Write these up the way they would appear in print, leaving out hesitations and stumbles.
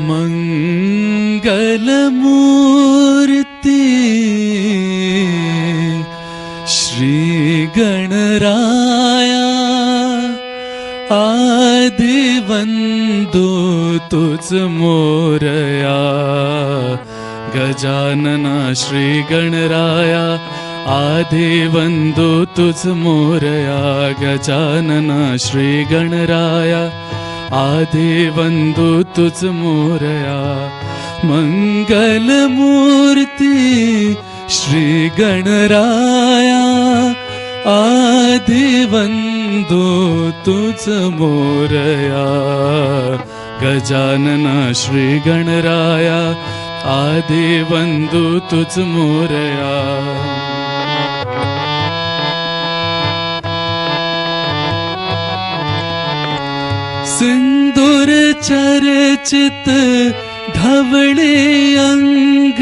मंगलमूर्ति श्री गणराया आदिवंदो तुझ मोरया गजानना श्री गणराया आदिवंदो तुझ मोरया गजानना श्री गणराया आदिवंदो तुझ मोरया मंगलमूर्ति श्री गणराया आदिवंदो तुझ मोरया गजानना श्री गणराया आदिवंदो तुझ मोरया सिंदूर चर्चित धवले अंग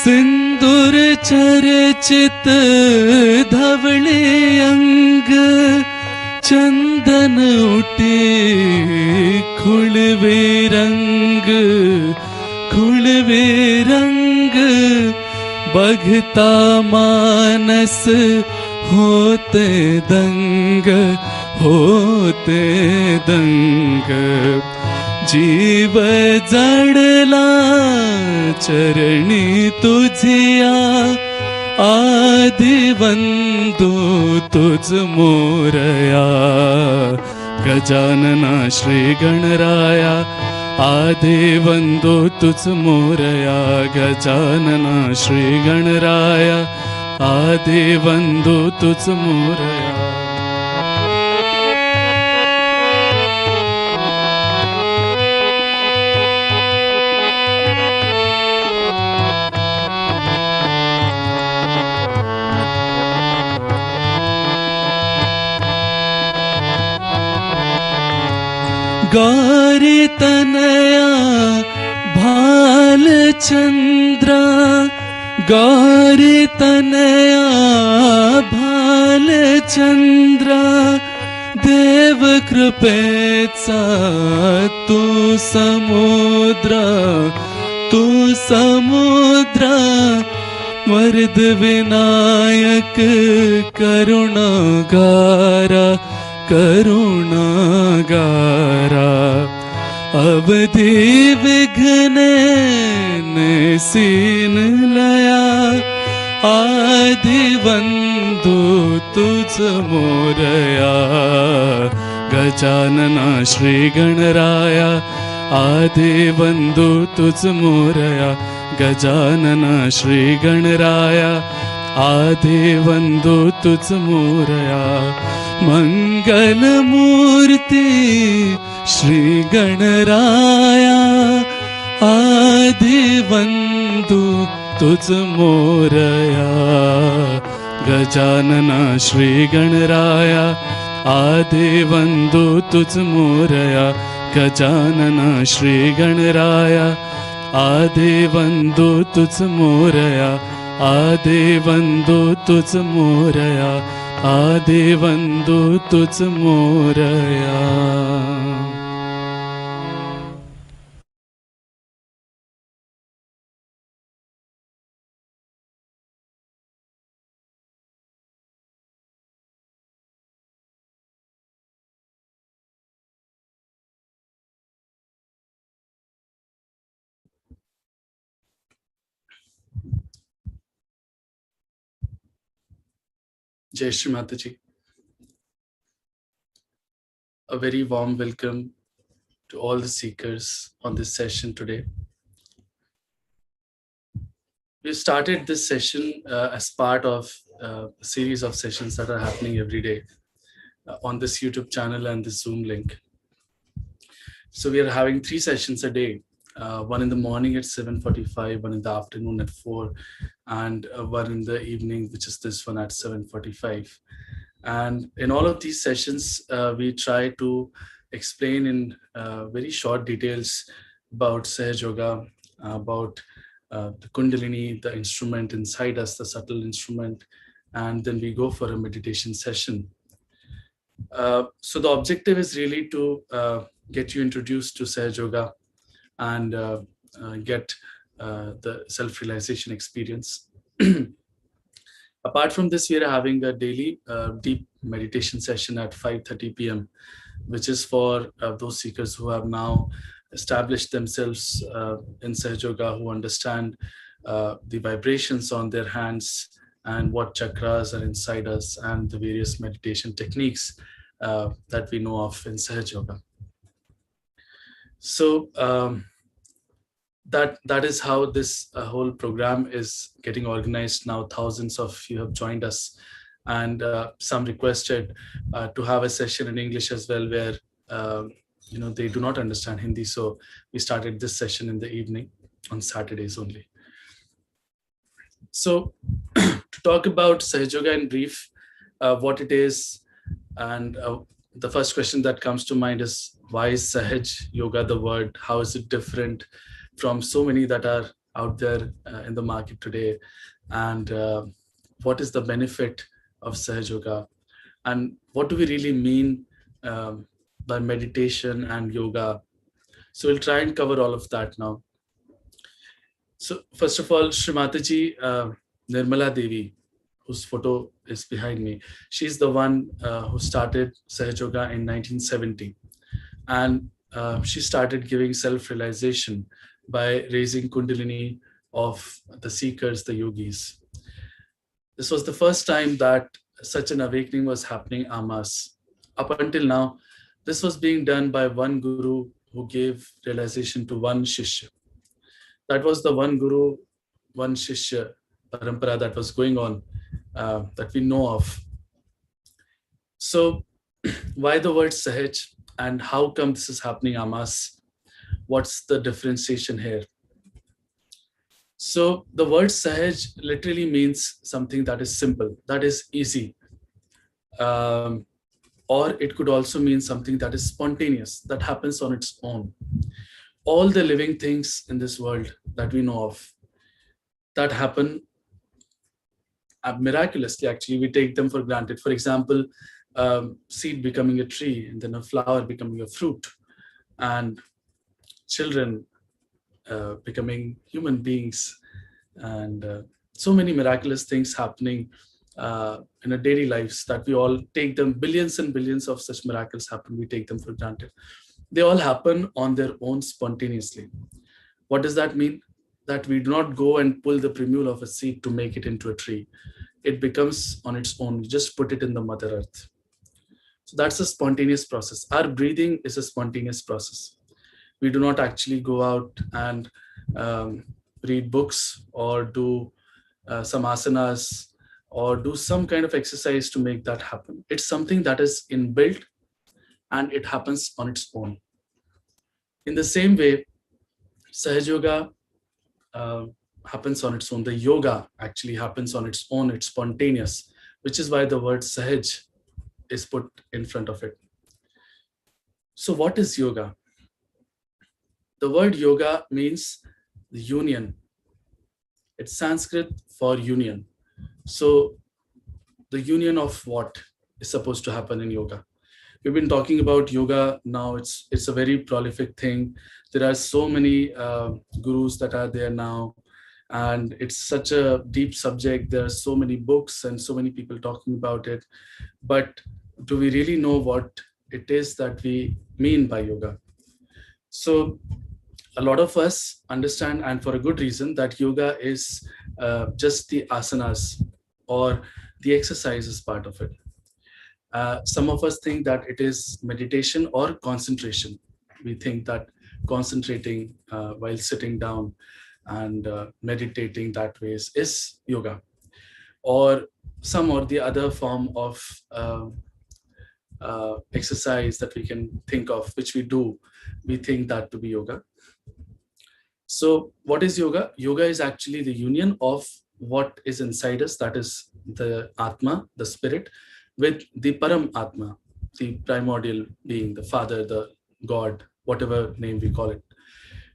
सिंदूर चर्चित धवले अंग चंदन उठे खुलवे रंग बघता मानस होते दंग जीव जडला चरणी तुझिया आदिवंदो तुझ मोरया गजानना श्री गणराया आदिवंदो तुझ मोरया गजानना श्री गणराया आदिवंदो तुझ मोरया गौरी तनया भालचंद्रा गौरी तनया भालचंद्रा देव कृपेचा तू समुद्र वरद विनायक करुणागारा अवधि विघ्न सीन लया आदिवंदो तुझ मोरया गजानना श्री गणराया आदिवंदो तुझ मोरया गजानना श्री गणराया आदिवंदो तुझ मोरया मंगलमूर्ति श्री गणराया आदिवंदो तुझ मोरया गजानना श्री गणराया आदिवंदो तुझ मोरया गजानना श्री गणराया आदिवंदो तुझ मोरया आदिवंदो तुझ मोरया आदिवंदो तुझ Morya Jai Shree Mataji. A very warm welcome to all the seekers on this session today. We started this session as part of a series of sessions that are happening every day on this YouTube channel and this Zoom link. So we are having 3 sessions a day, one in the morning at 7:45, one in the afternoon at 4, and one in the evening, which is this one at 7:45. And in all of these sessions, we try to explain in very short details about Sahaja Yoga, about the Kundalini, the instrument inside us, the subtle instrument, and then we go for a meditation session. So the objective is really to get you introduced to Sahaja Yoga, and get the self-realization experience. Apart from this, we are having a daily deep meditation session at 5:30 p.m., which is for those seekers who have now established themselves in Sahaja Yoga, who understand the vibrations on their hands and what chakras are inside us and the various meditation techniques that we know of in Sahaja Yoga. So that is how this whole program is getting organized now. Thousands of you have joined us, and some requested to have a session in English as well, where they do not understand Hindi. So we started this session in the evening on Saturdays only. So to talk about Sahaja Yoga in brief, what it is, and the first question that comes to mind is, why is Sahaj Yoga the word? How is it different from so many that are out there in the market today? And what is the benefit of Sahaja Yoga? And what do we really mean by meditation and yoga? So we'll try and cover all of that now. So first of all, Shree Mataji, Nirmala Devi, whose photo is behind me, she's the one who started Sahaja Yoga in 1970. And she started giving self-realization by raising Kundalini of the seekers, the yogis. This was the first time that such an awakening was happening en masse. Up until now, this was being done by one guru who gave realization to one shishya. That was the one guru, one shishya parampara that was going on, that we know of. So why the word Sahaj, and how come this is happening en masse? What's the differentiation here? So the word Sahaj literally means something that is simple, that is easy. Or it could also mean something that is spontaneous, that happens on its own. All the living things in this world that we know of, that happen miraculously, actually, we take them for granted. For example, seed becoming a tree, and then a flower becoming a fruit, and children becoming human beings, and so many miraculous things happening in our daily lives that we all take them. Billions and billions of such miracles happen. We take them for granted. They all happen on their own spontaneously. What does that mean? That we do not go and pull the primule of a seed to make it into a tree. It becomes on its own. We just put it in the Mother Earth. So that's a spontaneous process. Our breathing is a spontaneous process. We do not actually go out and read books or do some asanas or do some kind of exercise to make that happen. It's something that is inbuilt and it happens on its own. In the same way, Sahaja Yoga happens on its own. The yoga actually happens on its own. It's spontaneous, which is why the word Sahaj is put in front of it. So what is yoga? The word yoga means the union. It's Sanskrit for union. So the union of what is supposed to happen in yoga? We've been talking about yoga now. It's a very prolific thing. There are so many gurus that are there now, and it's such a deep subject. There are so many books and so many people talking about it. But do we really know what it is that we mean by yoga? So a lot of us understand, and for a good reason, that yoga is just the asanas or the exercise is part of it. Some of us think that it is meditation or concentration. We think that concentrating while sitting down and meditating that way is yoga, or some or the other form of exercise that we can think of, which we do. We think that to be yoga. So what is yoga? Yoga is actually the union of what is inside us, that is the Atma, the spirit, with the Param Atma, the primordial being, the Father, the God, whatever name we call it.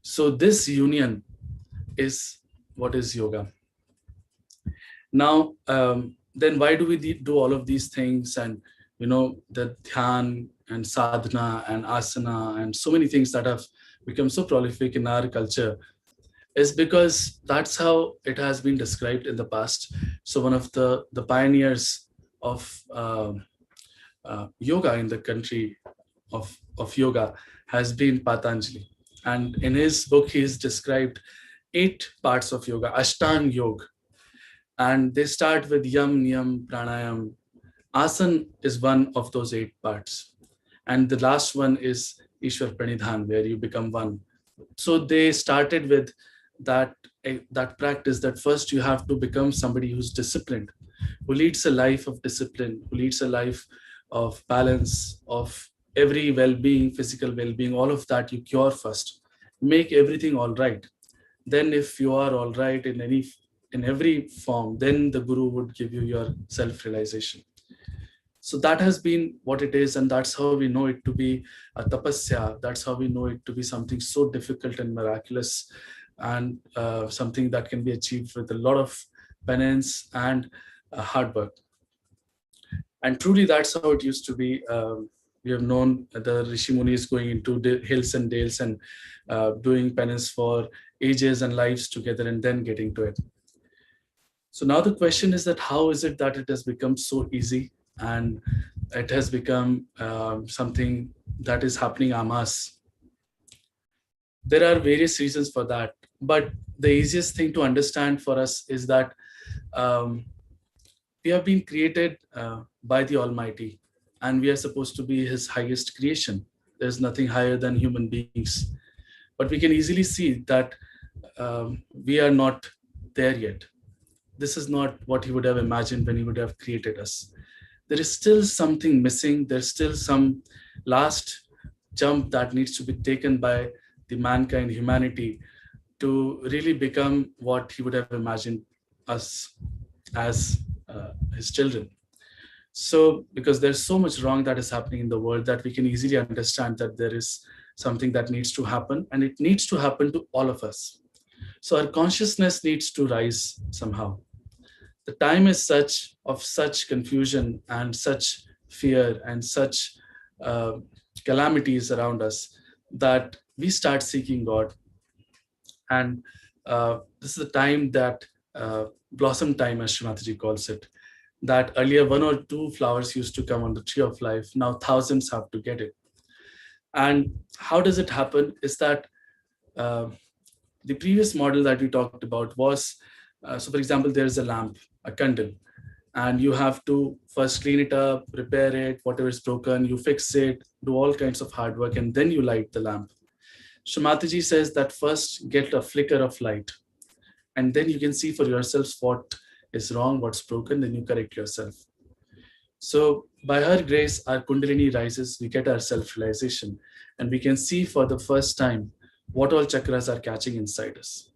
So this union is what is yoga. Now, then why do we do all of these things? And, the dhyan and sadhana and asana and so many things that have become so prolific in our culture is because that's how it has been described in the past. So one of the pioneers of yoga in the country of yoga has been Patanjali. And in his book, he's described 8 parts of yoga, Ashtang Yoga. And they start with Yam, Niyam, Pranayam. Asan is one of those 8 parts. And the last one is Ishwar Pranidhan, where you become one. So they started with that, that practice that first you have to become somebody who's disciplined, who leads a life of discipline, who leads a life of balance, of every well-being, physical well-being, all of that you cure first. Make everything all right. Then if you are all right in every form, then the guru would give you your self-realization. So that has been what it is, and that's how we know it to be a tapasya. That's how we know it to be something so difficult and miraculous, and something that can be achieved with a lot of penance and hard work. And truly, that's how it used to be. We have known the Rishi Munis going into the hills and dales and doing penance for ages and lives together and then getting to it. So now the question is that how is it that it has become so easy and it has become something that is happening en masse? There are various reasons for that, but the easiest thing to understand for us is that we have been created by the Almighty, and we are supposed to be His highest creation. There's nothing higher than human beings, but we can easily see that we are not there yet. This is not what He would have imagined when He would have created us. There is still something missing. There's still some last jump that needs to be taken by the mankind, humanity, to really become what He would have imagined us as His children. So, because there's so much wrong that is happening in the world, that we can easily understand that there is something that needs to happen, and it needs to happen to all of us. So our consciousness needs to rise somehow. The time is such confusion and such fear and such calamities around us that we start seeking God. And this is the time that blossom time, as Shree Mataji calls it, that earlier 1 or 2 flowers used to come on the tree of life. Now thousands have to get it. And how does it happen is that the previous model that we talked about was, so for example, there's a lamp, a candle, and you have to first clean it up, repair it, whatever is broken, you fix it, do all kinds of hard work, and then you light the lamp. Shree Mataji says that first get a flicker of light, and then you can see for yourselves what is wrong, what's broken, then you correct yourself. So by her grace, our Kundalini rises, we get our self-realization, and we can see for the first time what all chakras are catching inside us.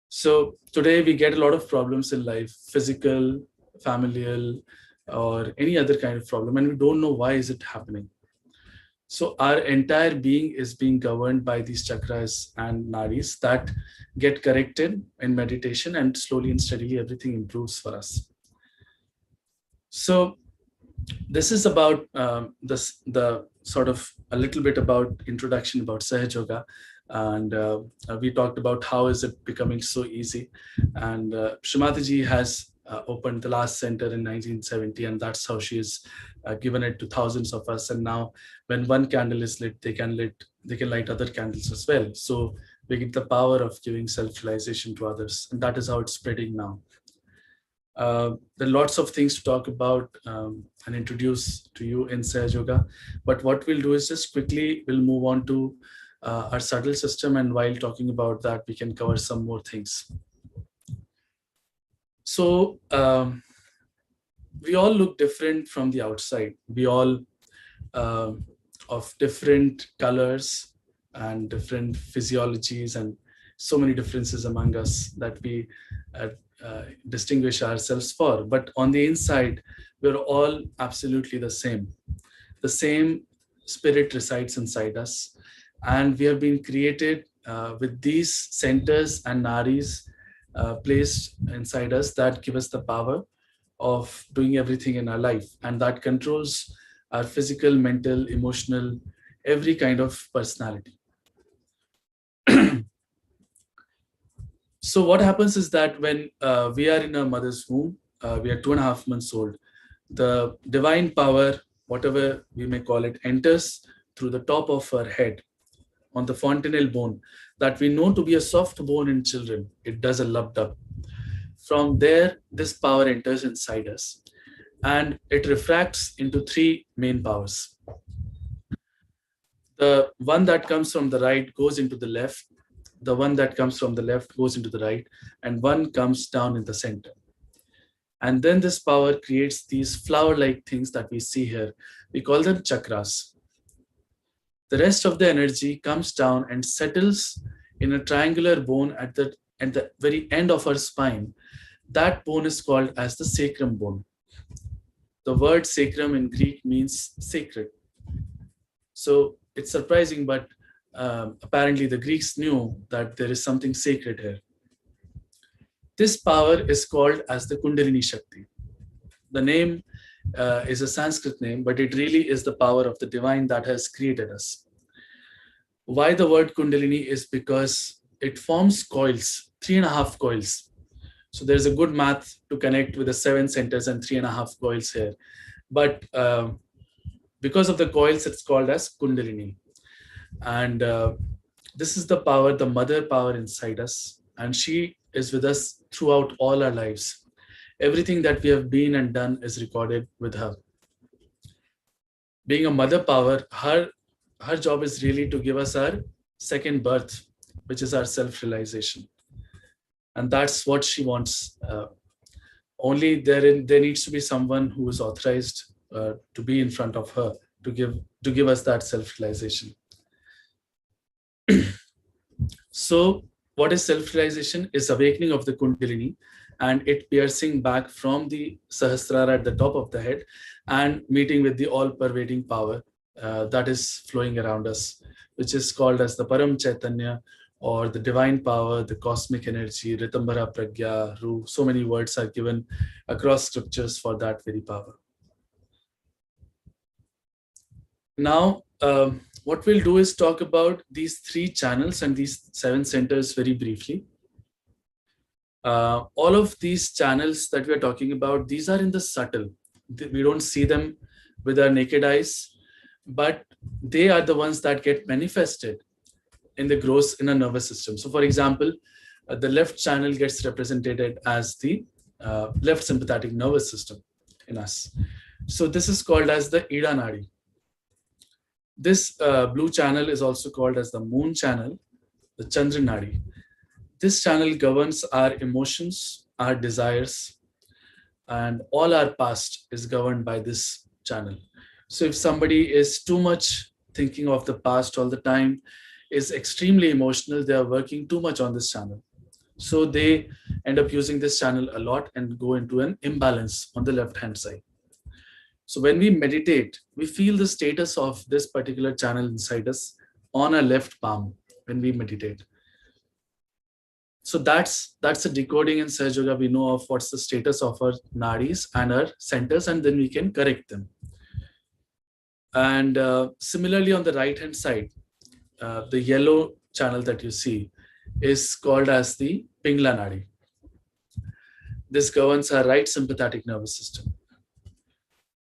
So today we get a lot of problems in life, physical, familial, or any other kind of problem, and we don't know why is it happening. So our entire being is being governed by these chakras and nadis that get corrected in meditation, and slowly and steadily everything improves for us. So this is about the sort of a little bit about introduction about Sahaja Yoga. And we talked about how is it becoming so easy. And Shree Mataji has opened the last center in 1970, and that's how she has given it to thousands of us. And now when one candle is lit, they can light other candles as well. So we get the power of giving self-realization to others, and that is how it's spreading now. There are lots of things to talk about and introduce to you in Sahaja Yoga, but what we'll do is just quickly we'll move on to our subtle system, and while talking about that, we can cover some more things. So we all look different from the outside. We all of different colors and different physiologies, and so many differences among us that we distinguish ourselves for. But on the inside, we're all absolutely the same. The same spirit resides inside us, and we have been created with these centers and nadis placed inside us that give us the power of doing everything in our life, and that controls our physical, mental, emotional, every kind of personality. So what happens is that when we are in our mother's womb, we are 2.5 months old, the divine power, whatever we may call it, enters through the top of our head on the fontanelle bone that we know to be a soft bone in children. It does a lub dub. From there, this power enters inside us and it refracts into three main powers. The one that comes from the right goes into the left, the one that comes from the left goes into the right, and one comes down in the center. And then this power creates these flower-like things that we see here. We call them chakras. The rest of the energy comes down and settles in a triangular bone at the very end of our spine. That bone is called as the sacrum bone. The word sacrum in Greek means sacred. So it's surprising, but apparently the Greeks knew that there is something sacred here. This power is called as the Kundalini Shakti. The name is a Sanskrit name, but it really is the power of the divine that has created us. Why the word Kundalini is because it forms coils, 3.5 coils. So there's a good math to connect with the 7 centers and 3.5 coils here. But because of the coils, it's called as Kundalini. And this is the power, the mother power inside us. And she is with us throughout all our lives. Everything that we have been and done is recorded with her. Being a mother power, her job is really to give us our second birth, which is our self-realization. And that's what she wants. Only there needs to be someone who is authorized to be in front of her to give us that self-realization. So what is self-realization? Is awakening of the Kundalini and it piercing back from the Sahasrara at the top of the head and meeting with the all-pervading power that is flowing around us, which is called as the Param Chaitanya, or the divine power, the cosmic energy, Ritambara Pragya, Ru. So many words are given across scriptures for that very power. Now, what we'll do is talk about these 3 channels and these 7 centers very briefly. All of these channels that we're talking about, these are in the subtle. We don't see them with our naked eyes, but they are the ones that get manifested in the gross inner nervous system. So for example, the left channel gets represented as the left sympathetic nervous system in us. So this is called as the Ida Nadi. This blue channel is also called as the moon channel, the Chandra Nadi. This channel governs our emotions, our desires, and all our past is governed by this channel. So if somebody is too much thinking of the past all the time, is extremely emotional, they are working too much on this channel. So they end up using this channel a lot and go into an imbalance on the left-hand side. So when we meditate, we feel the status of this particular channel inside us on our left palm when we meditate. So that's a decoding in Sahaja Yoga. We know of what's the status of our nadis and our centers, and then we can correct them. And similarly on the right-hand side, the yellow channel that you see is called as the Pingla Nadi. This governs our right sympathetic nervous system.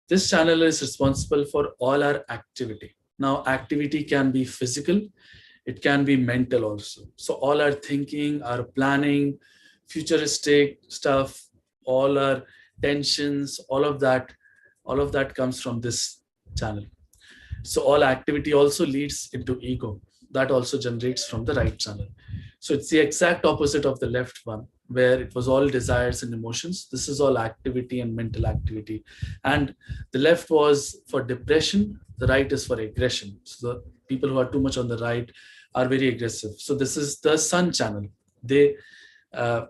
This channel is responsible for all our activity. Now, activity can be physical, it can be mental also. So all our thinking, our planning, futuristic stuff, all our tensions, all of that comes from this channel. So all activity also leads into ego. That also generates from the right channel. So it's the exact opposite of the left one, where it was all desires and emotions. This is all activity and mental activity. And the left was for depression, the right is for aggression. So the people who are too much on the right are very aggressive. So this is the sun channel. They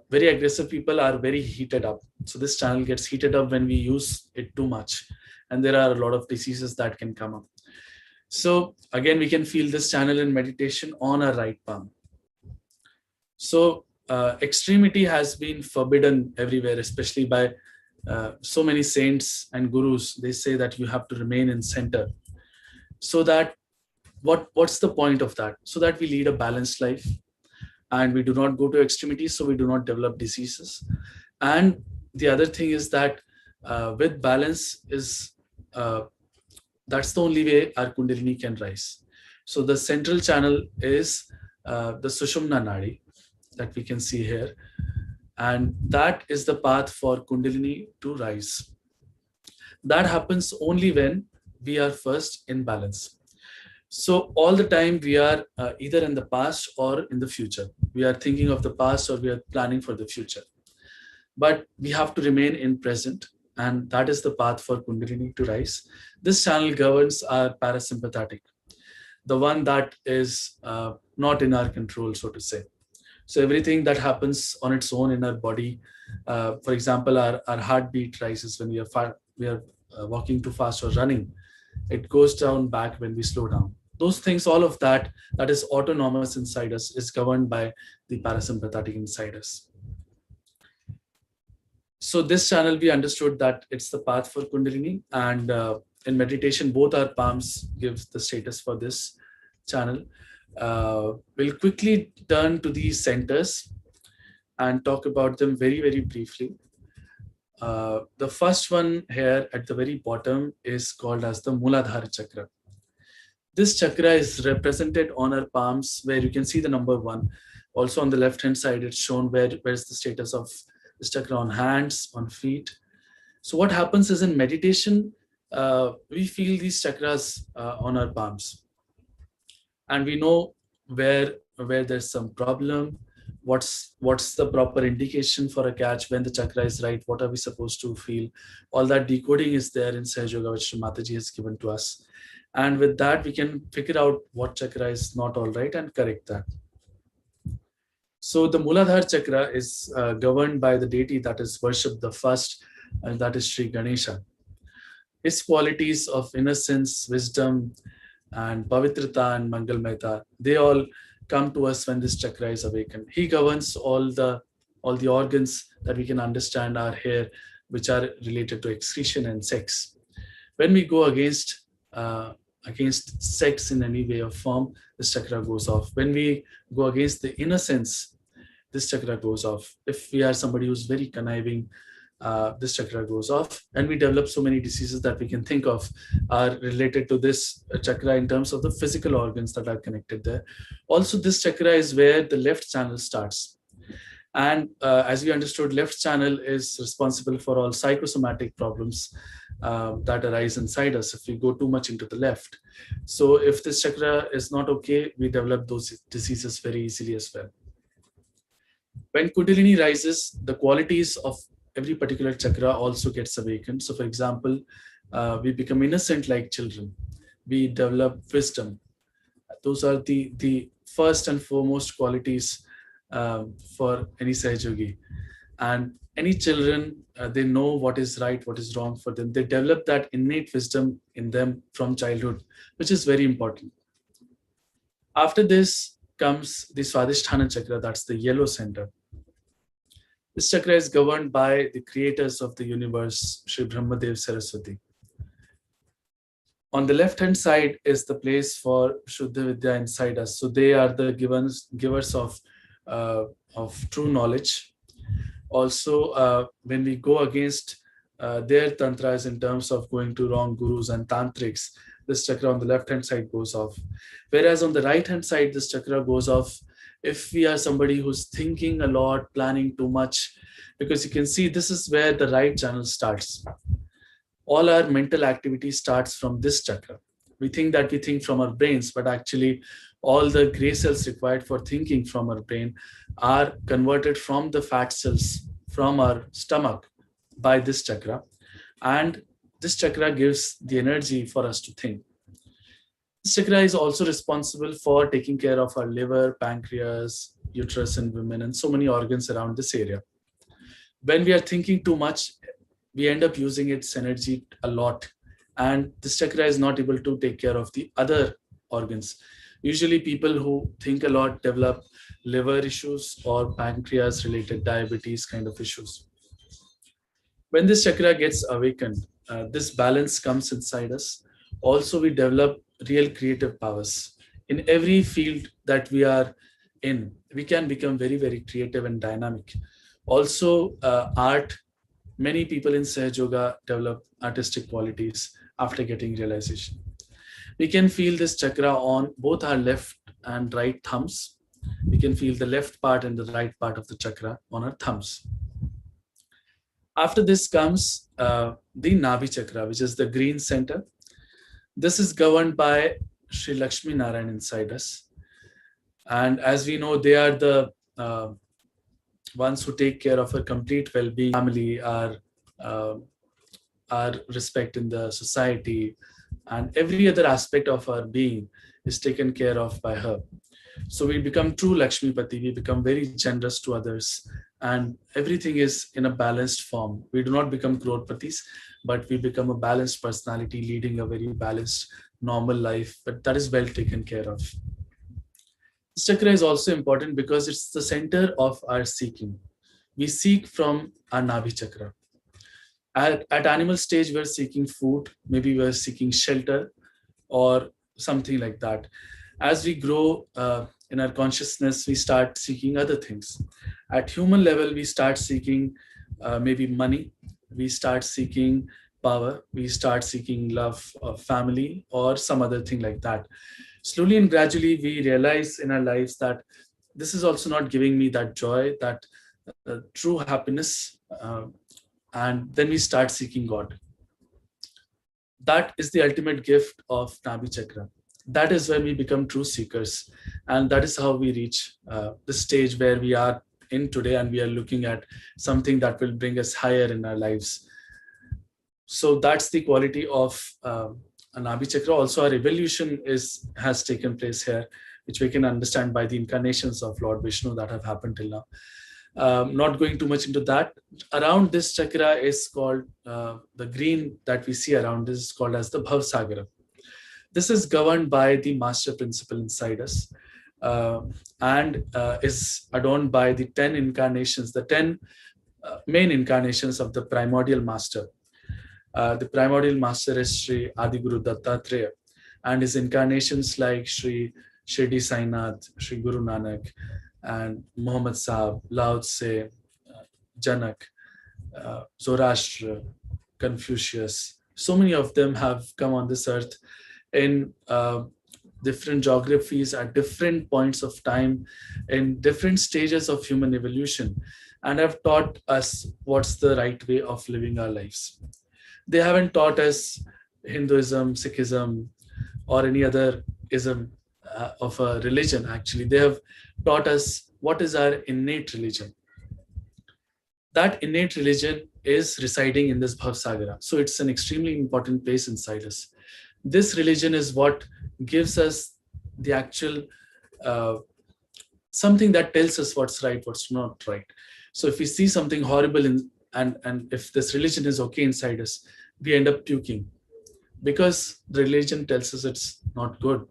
very aggressive people are very heated up. So this channel gets heated up when we use it too much. And there are a lot of diseases that can come up. So again, we can feel this channel in meditation on our right palm. So extremity has been forbidden everywhere, especially by so many saints and gurus. They say that you have to remain in center. So that what's the point of that? So that we lead a balanced life and we do not go to extremities, so we do not develop diseases. And the other thing is that with balance is that's the only way our Kundalini can rise. So the central channel is the Sushumna Nadi that we can see here. And that is the path for Kundalini to rise. That happens only when we are first in balance. So all the time we are either in the past or in the future. We are thinking of the past or we are planning for the future. But we have to remain in present, and that is the path for Kundalini to rise. This channel governs our parasympathetic, the one that is not in our control, so to say. So everything that happens on its own in our body, for example, our heartbeat rises when we are walking too fast or running. It goes down back when we slow down. Those things, all of that is autonomous inside us, is governed by the parasympathetic inside us. So this channel, we understood that it's the path for Kundalini, and in meditation, both our palms gives the status for this channel. We'll quickly turn to these centers and talk about them very, very briefly. The first one here at the very bottom is called as the Muladhara Chakra. This chakra is represented on our palms, where you can see the number 1. Also on the left hand side, it's shown where's the status of this chakra on hands, on feet. So what happens is in meditation, we feel these chakras on our palms, and we know where there's some problem, what's the proper indication for a catch, when the chakra is right, what are we supposed to feel. All that decoding is there in Sahaja Yoga, which Shree Mataji has given to us. And with that, we can figure out what chakra is not all right and correct that. So the Muladhara chakra is governed by the deity that is worshipped the first, and that is Sri Ganesha. His qualities of innocence, wisdom, and pavitrata and mangalmayata, they all come to us when this chakra is awakened. He governs all the organs that we can understand are here, which are related to excretion and sex. When we go against sex in any way or form, this chakra goes off. When we go against the innocence, this chakra goes off. If we are somebody who's very conniving, this chakra goes off, and we develop so many diseases that we can think of are related to this chakra in terms of the physical organs that are connected there. Also, this chakra is where the left channel starts. And as we understood, left channel is responsible for all psychosomatic problems that arise inside us if we go too much into the left. So if this chakra is not okay, we develop those diseases very easily as well. When Kundalini rises, the qualities of every particular chakra also gets awakened. So for example, we become innocent like children. We develop wisdom. Those are the first and foremost qualities for any Sahaja. And any children, they know what is right, what is wrong for them. They develop that innate wisdom in them from childhood, which is very important. After this comes the Swadhisthana chakra, that's the yellow center. This chakra is governed by the creators of the universe, Sri Brahmadev Saraswati. On the left-hand side is the place for Shuddha Vidya inside us. So they are the givers of true knowledge. Also, when we go against their tantras in terms of going to wrong gurus and tantrics, this chakra on the left-hand side goes off. Whereas on the right-hand side, this chakra goes off if we are somebody who's thinking a lot, planning too much, because you can see this is where the right channel starts. All our mental activity starts from this chakra. We think that we think from our brains, but actually all the gray cells required for thinking from our brain are converted from the fat cells from our stomach by this chakra. And this chakra gives the energy for us to think. This chakra is also responsible for taking care of our liver, pancreas, uterus in women, and so many organs around this area. When we are thinking too much, we end up using its energy a lot. And this chakra is not able to take care of the other organs. Usually people who think a lot develop liver issues or pancreas related diabetes kind of issues. When this chakra gets awakened, this balance comes inside us. Also, we develop real creative powers. In every field that we are in, we can become very, very creative and dynamic. Also, art, many people in Sahaja Yoga develop artistic qualities after getting realization. We can feel this chakra on both our left and right thumbs. We can feel the left part and the right part of the chakra on our thumbs. After this comes the Nabi chakra, which is the green center. This is governed by Sri Lakshmi Narayan inside us. And as we know, they are the ones who take care of our complete well-being, family, uh, our respect in the society, and every other aspect of our being is taken care of by her. So we become true Lakshmipati, we become very generous to others, and everything is in a balanced form. We do not become crorpatis, but we become a balanced personality leading a very balanced, normal life, but that is well taken care of. This chakra is also important because it's the center of our seeking. We seek from our Nabi chakra. At animal stage, we're seeking food, maybe we're seeking shelter or something like that. As we grow in our consciousness, we start seeking other things. At human level, we start seeking maybe money, we start seeking power, we start seeking love of family or some other thing like that. Slowly and gradually, we realize in our lives that this is also not giving me that joy, that true happiness, and then we start seeking God. That is the ultimate gift of Nabi Chakra. That is when we become true seekers, and that is how we reach the stage where we are in today, and we are looking at something that will bring us higher in our lives. So that's the quality of Nabi Chakra. Also, our evolution has taken place here, which we can understand by the incarnations of Lord Vishnu that have happened till now. Not going too much into that. Around this chakra is called, the green that we see around this is called as the Bhavsagara. This is governed by the master principle inside us, and is adorned by the 10 incarnations, the 10 main incarnations of the primordial master. The primordial master is Sri Adiguru Dattatreya, and his incarnations like Sri Shirdi Sainath, Sri Guru Nanak, and Muhammad Sahib, Lao Tse, Janak, Zoroaster, Confucius. So many of them have come on this earth in different geographies at different points of time, in different stages of human evolution, and have taught us what's the right way of living our lives. They haven't taught us Hinduism, Sikhism, or any other ism of a religion. Actually, they have taught us what is our innate religion. That innate religion is residing in this Bhavsagara. So it's an extremely important place inside us. This religion is what gives us the actual something that tells us what's right, what's not right. So if we see something horrible and if this religion is okay inside us, we end up puking because the religion tells us it's not good.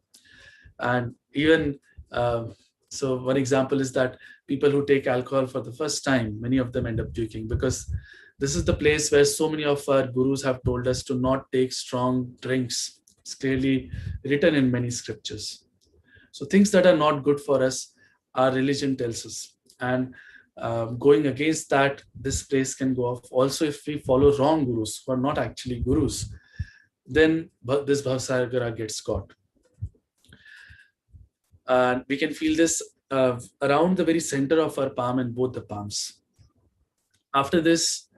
And even so, one example is that people who take alcohol for the first time, many of them end up puking because this is the place where so many of our gurus have told us to not take strong drinks. It's clearly written in many scriptures. So things that are not good for us, our religion tells us. And going against that, this place can go off. Also, if we follow wrong gurus who are not actually gurus, then this Bhavsagara gets caught. And we can feel this around the very center of our palm and both the palms. After this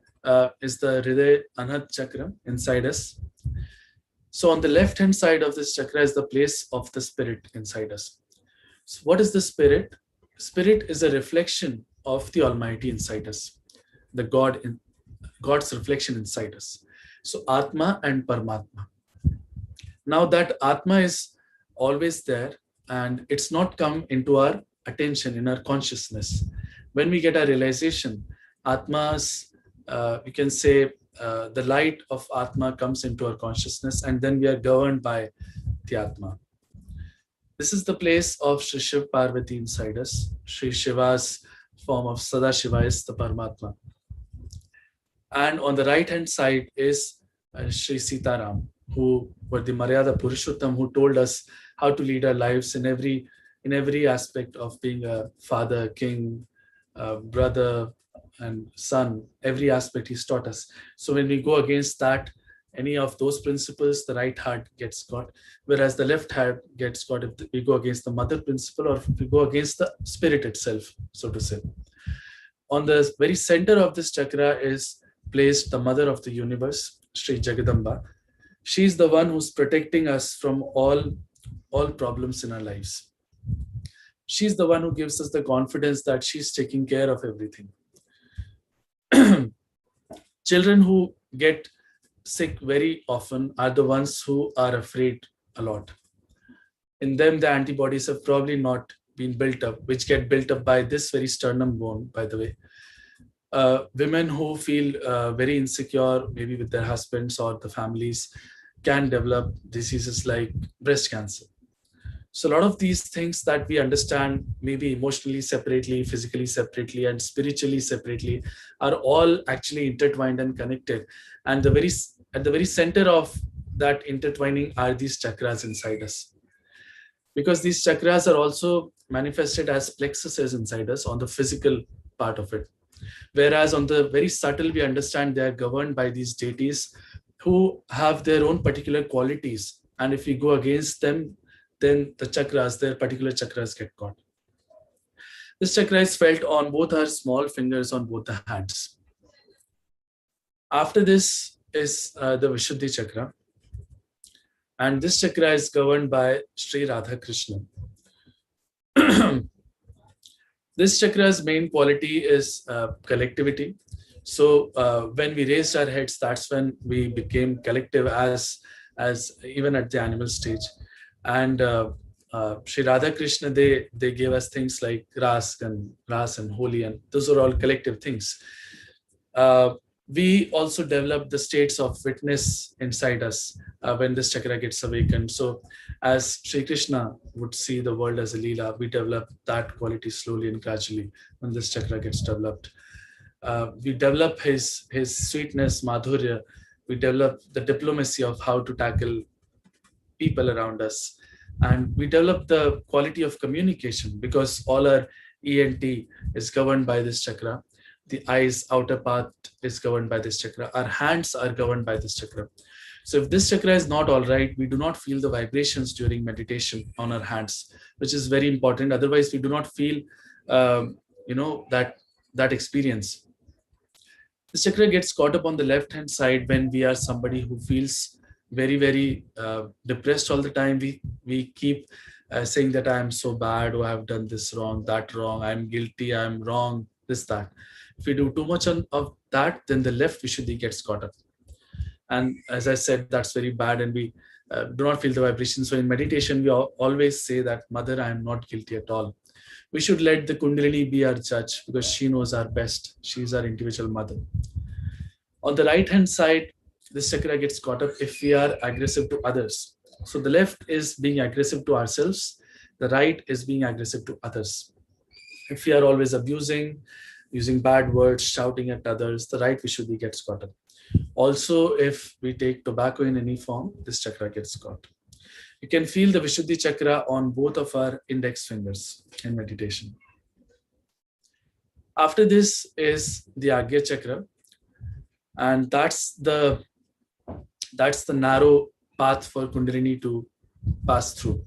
is the Hriday Anhat chakra inside us. So on the left hand side of this chakra is the place of the spirit inside us. So what is the spirit? Spirit is a reflection of the Almighty inside us, the God's reflection inside us. So Atma and Paramatma. Now that Atma is always there and it's not come into our attention, in our consciousness. When we get a realization, Atma's, we can say, the light of Atma comes into our consciousness, and then we are governed by the Atma. This is the place of Shri Shiv Parvati inside us. Shri Shiva's form of Sadashiva is the Paramatma. And on the right hand side is Shri Sitaram, who were the Maryada Purushottam, who told us how to lead our lives in every in every aspect of being a father, king, brother, and son. Every aspect he's taught us. So when we go against that, any of those principles, the right heart gets caught, whereas the left heart gets caught if we go against the mother principle or if we go against the spirit itself, so to say. On the very center of this chakra is placed the mother of the universe, Sri Jagadamba. She's the one who's protecting us from all problems in our lives. She's the one who gives us the confidence that she's taking care of everything. Children who get sick very often are the ones who are afraid a lot. In them, the antibodies have probably not been built up, which get built up by this very sternum bone, by the way. Women who feel very insecure, maybe with their husbands or the families, can develop diseases like breast cancer. So a lot of these things that we understand, maybe emotionally separately, physically separately, and spiritually separately, are all actually intertwined and connected. And at the very center of that intertwining are these chakras inside us. Because these chakras are also manifested as plexuses inside us on the physical part of it. Whereas on the very subtle, we understand they are governed by these deities who have their own particular qualities. And if we go against them, then the chakras, their particular chakras get caught. This chakra is felt on both our small fingers on both the hands. After this is the Vishuddhi chakra. And this chakra is governed by Sri Radha Krishna. This chakra's main quality is collectivity. So when we raised our heads, that's when we became collective as even at the animal stage. And Sri Radha Krishna, they gave us things like Ras and Holi, and those are all collective things. We also develop the states of witness inside us when this chakra gets awakened. So as Sri Krishna would see the world as a Leela, we develop that quality slowly and gradually when this chakra gets developed. We develop his sweetness, madhurya. We develop the diplomacy of how to tackle people around us. And we develop the quality of communication because all our ENT is governed by this chakra. The eyes outer part is governed by this chakra. Our hands are governed by this chakra. So if this chakra is not all right, we do not feel the vibrations during meditation on our hands, which is very important. Otherwise, we do not feel, that experience. This chakra gets caught up on the left-hand side when we are somebody who feels very, very depressed all the time. We keep saying that I am so bad, or I have done this wrong, that wrong, I'm guilty, I'm wrong, this, that. If we do too much of that, then the left Vishuddhi gets caught up. And as I said, that's very bad, and we do not feel the vibration. So in meditation, we always say that, Mother, I am not guilty at all. We should let the Kundalini be our judge because she knows our best. She is our individual mother. On the right-hand side, this chakra gets caught up if we are aggressive to others. So the left is being aggressive to ourselves. The right is being aggressive to others. If we are always abusing, using bad words, shouting at others, the right Vishuddhi gets caught up. Also, if we take tobacco in any form, this chakra gets caught. You can feel the Vishuddhi chakra on both of our index fingers in meditation. After this is the Agya chakra. And that's the narrow path for Kundalini to pass through.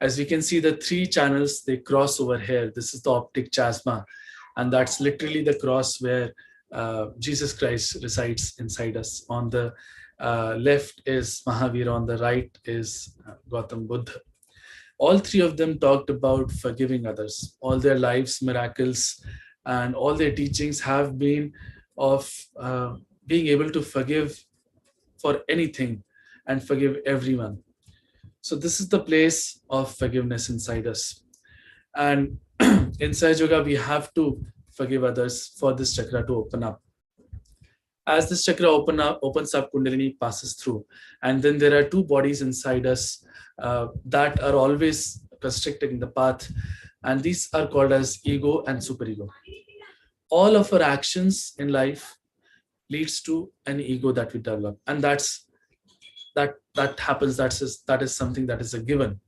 As we can see, the three channels, they cross over here. This is the optic chiasma. And that's literally the cross where Jesus Christ resides inside us. On the left is Mahavira, on the right is Gautam Buddha. All three of them talked about forgiving others. All their lives, miracles, and all their teachings have been of being able to forgive for anything and forgive everyone. So this is the place of forgiveness inside us. And in Sahaja Yoga, we have to forgive others for this chakra to open up. As this chakra opens up, Kundalini passes through. And then there are two bodies inside us that are always constricting the path. And these are called as ego and superego. All of our actions in life leads to an ego that we develop. And that happens, that is something that is a given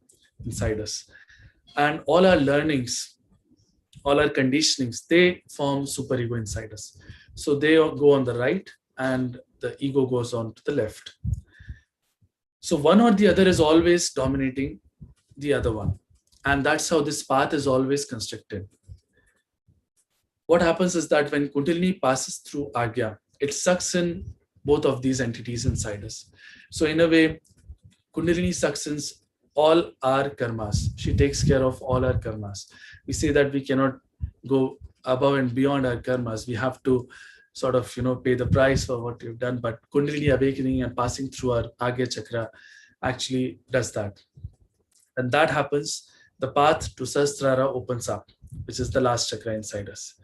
inside us. And all our learnings, all our conditionings, they form superego inside us. So they go on the right and the ego goes on to the left. So one or the other is always dominating the other one. And that's how this path is always constructed. What happens is that when Kundalini passes through Agya, it sucks in both of these entities inside us. So in a way, Kundalini sucks in all our karmas. She takes care of all our karmas. We say that we cannot go above and beyond our karmas. We have to sort of, pay the price for what we've done. But Kundalini awakening and passing through our Agya chakra actually does that. When that happens, the path to Sahasrara opens up, which is the last chakra inside us.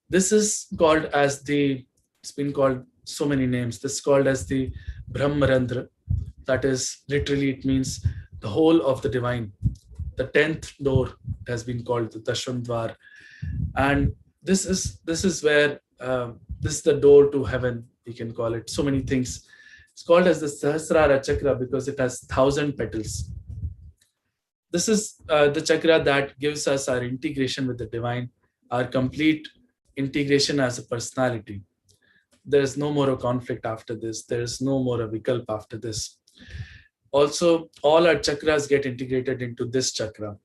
This is called as it's been called so many names. This is called as the Brahmarandra. That is literally, it means the whole of the divine. The 10th door has been called the Dasham. And this is where, this is the door to heaven, we can call it. So many things. It's called as the Sahasrara chakra because it has 1,000 petals. This is the chakra that gives us our integration with the divine, our complete integration as a personality. There's no more a conflict after this. There's no more a vikalp after this. Also, all our chakras get integrated into this chakra.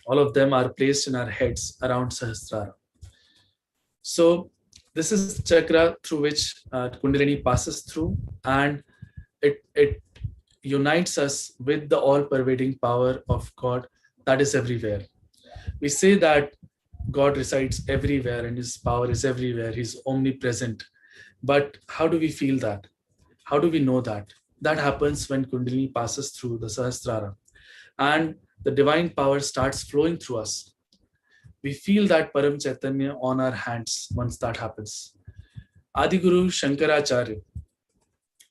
All of them are placed in our heads around Sahasrara. So this is the chakra through which Kundalini passes through, and it unites us with the all-pervading power of God that is everywhere. We say that God resides everywhere and his power is everywhere. He's omnipresent. But how do we feel that? How do we know that? That happens when Kundalini passes through the Sahasrara and the divine power starts flowing through us. We feel that Param Chaitanya on our hands once that happens. Adiguru Shankaracharya,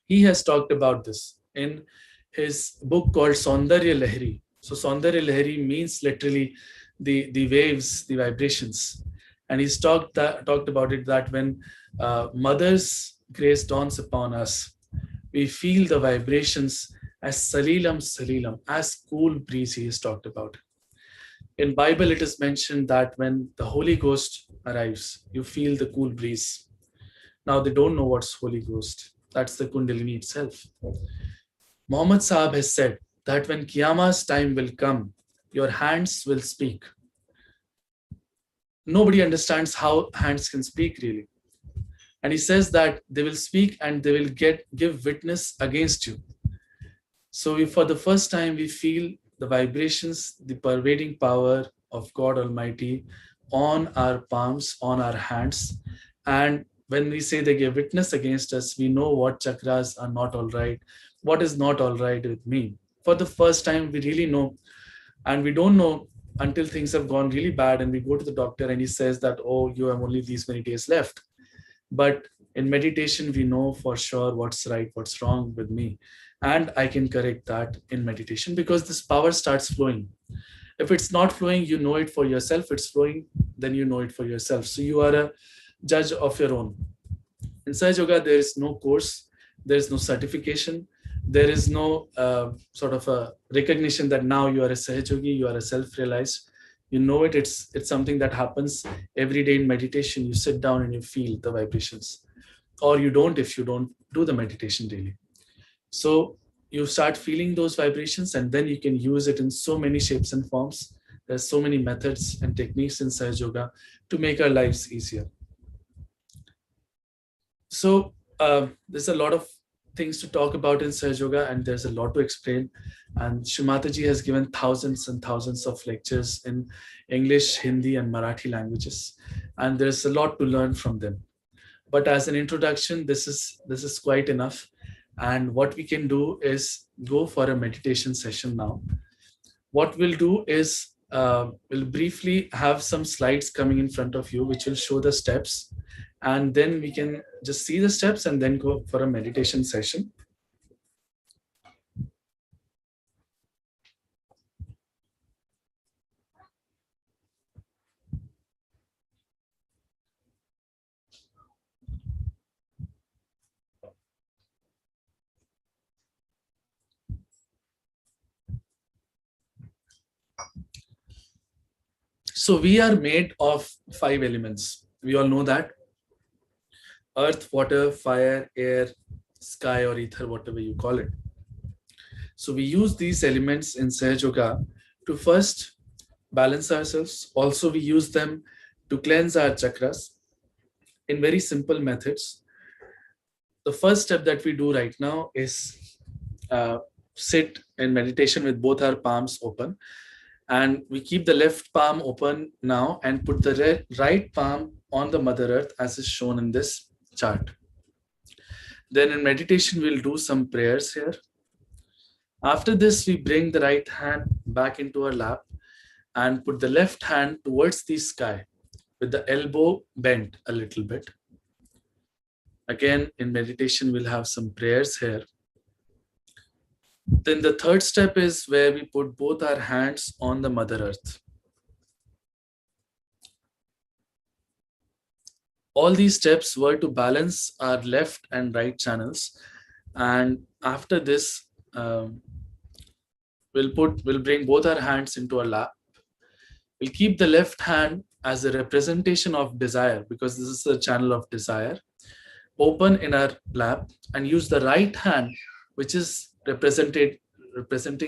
he has talked about this in his book called Saundarya Lahari. So Saundarya Lahari means literally the waves, the vibrations. And he's talked about it that when Mother's grace dawns upon us, we feel the vibrations as salilam, as cool breeze. He has talked about. In Bible, it is mentioned that when the Holy Ghost arrives, you feel the cool breeze. Now they don't know what's Holy Ghost. That's the Kundalini itself. Muhammad Sahab has said that when Qiyamah's time will come, your hands will speak. Nobody understands how hands can speak really. And he says that they will speak and they will give witness against you. So for the first time, we feel the vibrations, the pervading power of God Almighty on our palms, on our hands. And when we say they give witness against us, we know what chakras are not all right, what is not all right with me. For the first time, we really know, and we don't know until things have gone really bad and we go to the doctor and he says that, oh, you have only these many days left. But in meditation, we know for sure what's right, what's wrong with me. And I can correct that in meditation because this power starts flowing. If it's not flowing, you know it for yourself. It's flowing, then you know it for yourself. So you are a judge of your own. In Sahaja Yoga, there is no course, there is no certification, there is no sort of a recognition that now you are a Sahaja Yogi, you are a self-realized. You know it, it's something that happens every day in meditation. You sit down and you feel the vibrations. Or you don't if you don't do the meditation daily. So you start feeling those vibrations and then you can use it in so many shapes and forms. There's so many methods and techniques in Sahaja Yoga to make our lives easier. So there's a lot of things to talk about in Sahaja Yoga and there's a lot to explain. And Shree Mataji has given thousands and thousands of lectures in English, Hindi, and Marathi languages. And there's a lot to learn from them. But as an introduction, this is quite enough. And what we can do is go for a meditation session now. What we'll do is we'll briefly have some slides coming in front of you, which will show the steps. And then we can just see the steps and then go for a meditation session. So we are made of 5 elements. We all know that: earth, water, fire, air, sky, or ether, whatever you call it. So we use these elements in Sahaja Yoga to first balance ourselves. Also, we use them to cleanse our chakras in very simple methods. The first step that we do right now is sit in meditation with both our palms open, and we keep the left palm open now and put the right palm on the Mother Earth as is shown in this chart. Then in meditation, we'll do some prayers here. After this, we bring the right hand back into our lap and put the left hand towards the sky with the elbow bent a little bit. Again, in meditation, we'll have some prayers here. Then the third step is where we put both our hands on the Mother Earth. All these steps were to balance our left and right channels. And after this, we'll bring both our hands into our lap. We'll keep the left hand as a representation of desire, because this is a channel of desire, open in our lap, and use the right hand, which is representing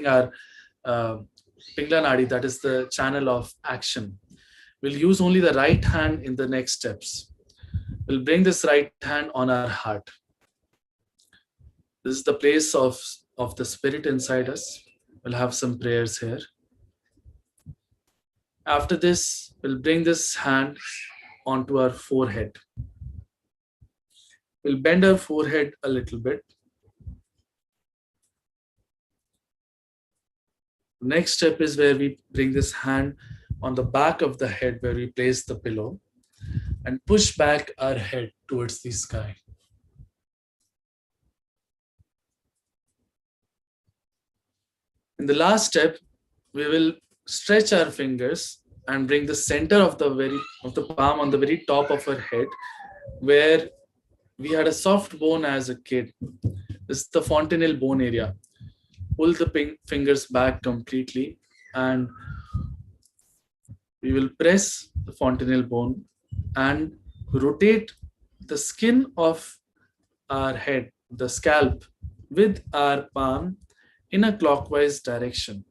our Pingla Nadi, that is the channel of action. We'll use only the right hand in the next steps. We'll bring this right hand on our heart. This is the place of the spirit inside us. We'll have some prayers here. After this, we'll bring this hand onto our forehead. We'll bend our forehead a little bit. Next step is where we bring this hand on the back of the head, where we place the pillow, and push back our head towards the sky. In the last step, we will stretch our fingers and bring the center of the palm on the very top of our head, where we had a soft bone as a kid. This is the fontanelle bone area. Pull the fingers back completely, and we will press the fontanelle bone and rotate the skin of our head, the scalp, with our palm in a clockwise direction.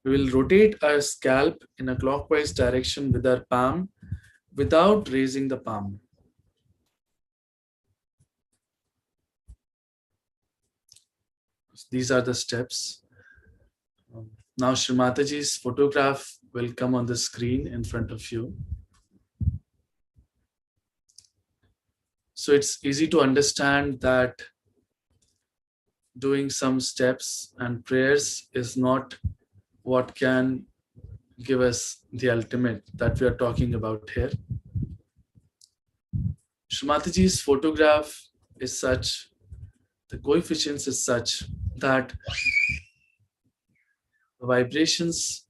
We will rotate our scalp in a clockwise direction with our palm without raising the palm. These are the steps. Now Shree Mataji's photograph will come on the screen in front of you. So it's easy to understand that doing some steps and prayers is not what can give us the ultimate that we are talking about here. Shree Mataji's photograph is such, the coefficients is such that the vibrations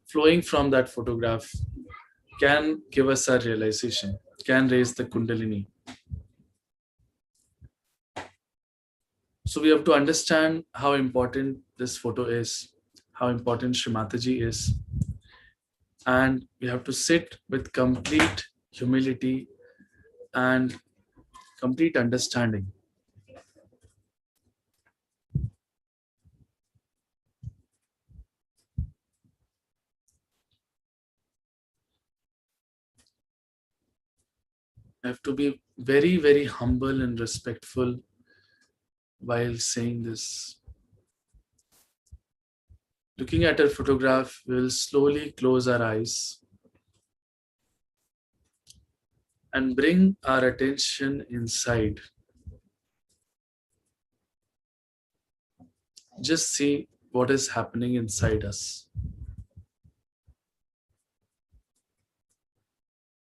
flowing from that photograph can give us a realization, can raise the Kundalini. So we have to understand how important this photo is, how important Shree Mataji is. And we have to sit with complete humility and complete understanding. I have to be very, very humble and respectful while saying this. Looking at a photograph, we will slowly close our eyes and bring our attention inside. Just see what is happening inside us.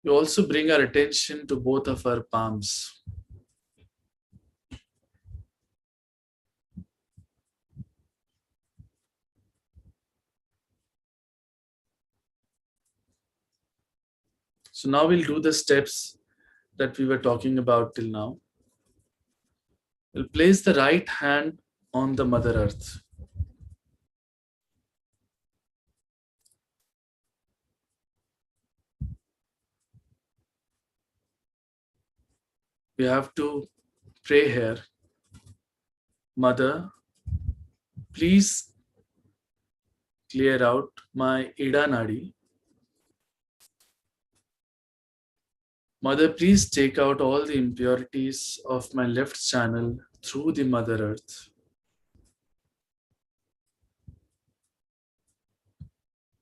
We also bring our attention to both of our palms. So now we'll do the steps that we were talking about till now. We'll place the right hand on the Mother Earth. we have to pray here. Mother, please clear out my Ida Nadi. Mother, please take out all the impurities of my left channel through the Mother Earth.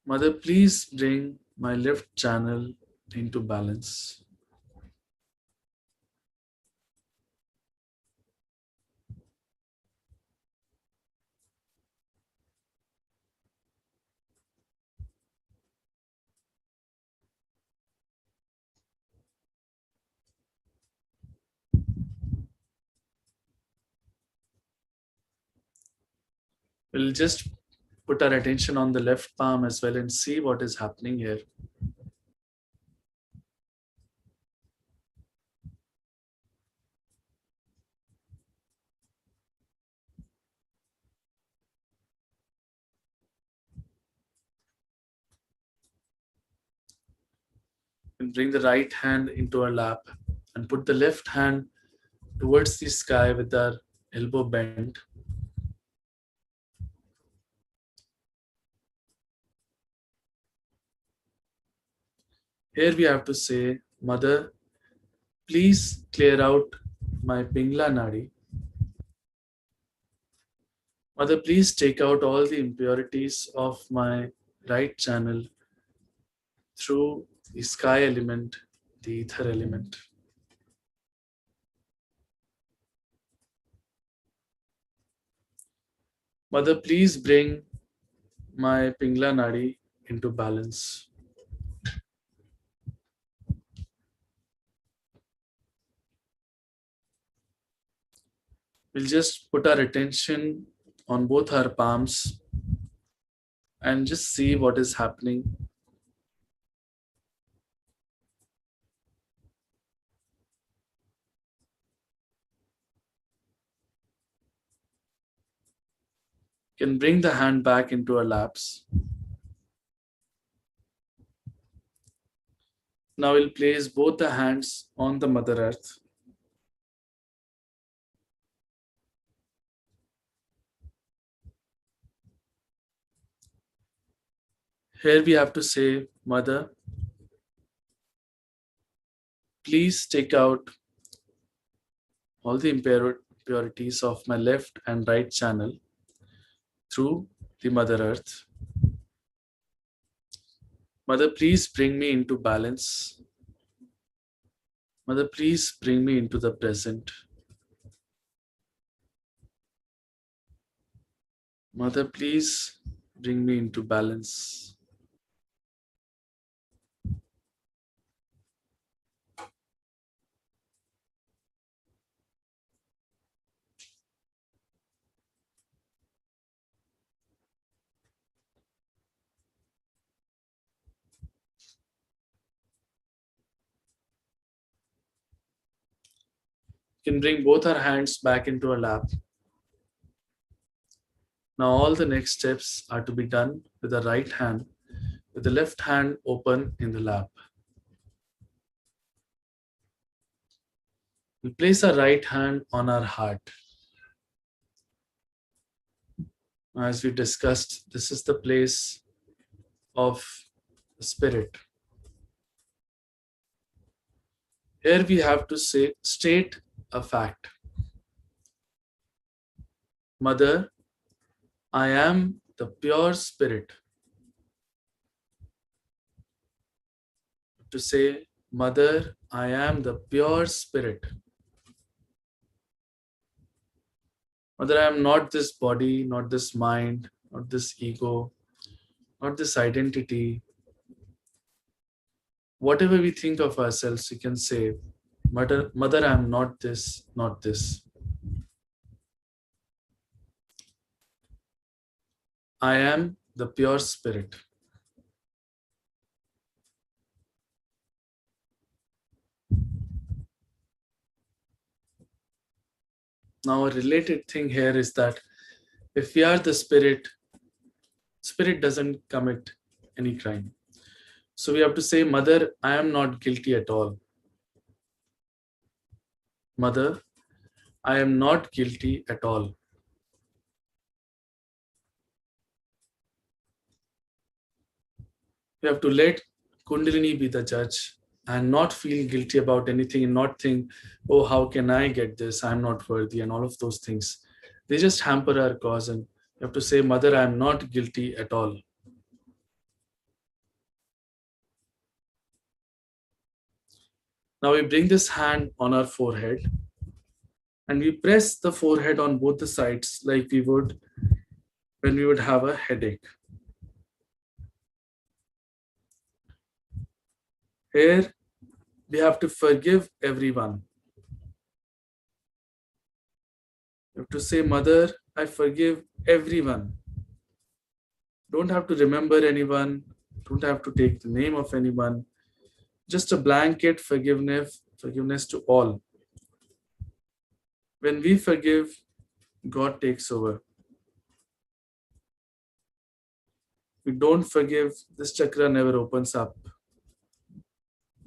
Mother, please bring my left channel into balance. We'll just put our attention on the left palm as well and see what is happening here. And bring the right hand into our lap and put the left hand towards the sky with our elbow bent. Here we have to say, Mother, please clear out my Pingla Nadi. Mother, please take out all the impurities of my right channel through the sky element, the ether element. Mother, please bring my Pingla Nadi into balance. We'll just put our attention on both our palms and just see what is happening. Can bring the hand back into our laps. Now we'll place both the hands on the Mother Earth. Here we have to say, Mother, please take out all the impurities of my left and right channel through the Mother Earth. Mother, please bring me into balance. Mother, please bring me into the present. Mother, please bring me into balance. We can bring both our hands back into our lap. Now all the next steps are to be done with the right hand, with the left hand open in the lap. We place our right hand on our heart. As we discussed, this is the place of spirit. Here we have to state a fact. Mother, I am the pure spirit. To say, Mother, I am the pure spirit. Mother, I am not this body, not this mind, not this ego, not this identity. Whatever we think of ourselves, we can say, Mother, I am not this, not this. I am the pure spirit. Now, a related thing here is that if we are the spirit, spirit doesn't commit any crime. So we have to say, Mother, I am not guilty at all. Mother, I am not guilty at all. You have to let Kundalini be the judge and not feel guilty about anything and not think, oh, how can I get this? I'm not worthy, and all of those things. They just hamper our cause. And you have to say, Mother, I am not guilty at all. Now we bring this hand on our forehead and we press the forehead on both the sides like we would when we would have a headache. Here, we have to forgive everyone. You have to say, Mother, I forgive everyone. Don't have to remember anyone, don't have to take the name of anyone. Just a blanket forgiveness to all. When we forgive, God takes over. We don't forgive, this chakra never opens up.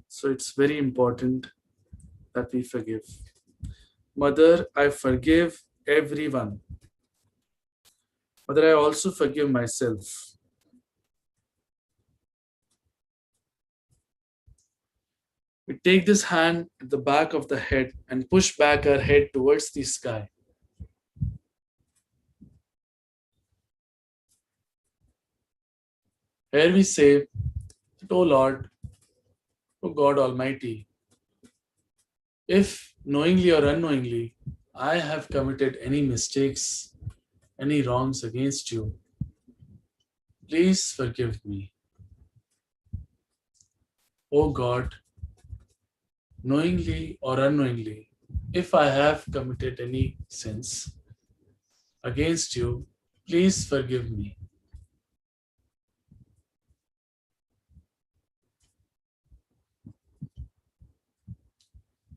So it's very important that we forgive. Mother, I forgive everyone. Mother, I also forgive myself. We take this hand at the back of the head and push back our head towards the sky. Here we say, O Lord, O God Almighty, if knowingly or unknowingly I have committed any mistakes, any wrongs against you, please forgive me. O God, knowingly or unknowingly, if I have committed any sins against you, please forgive me.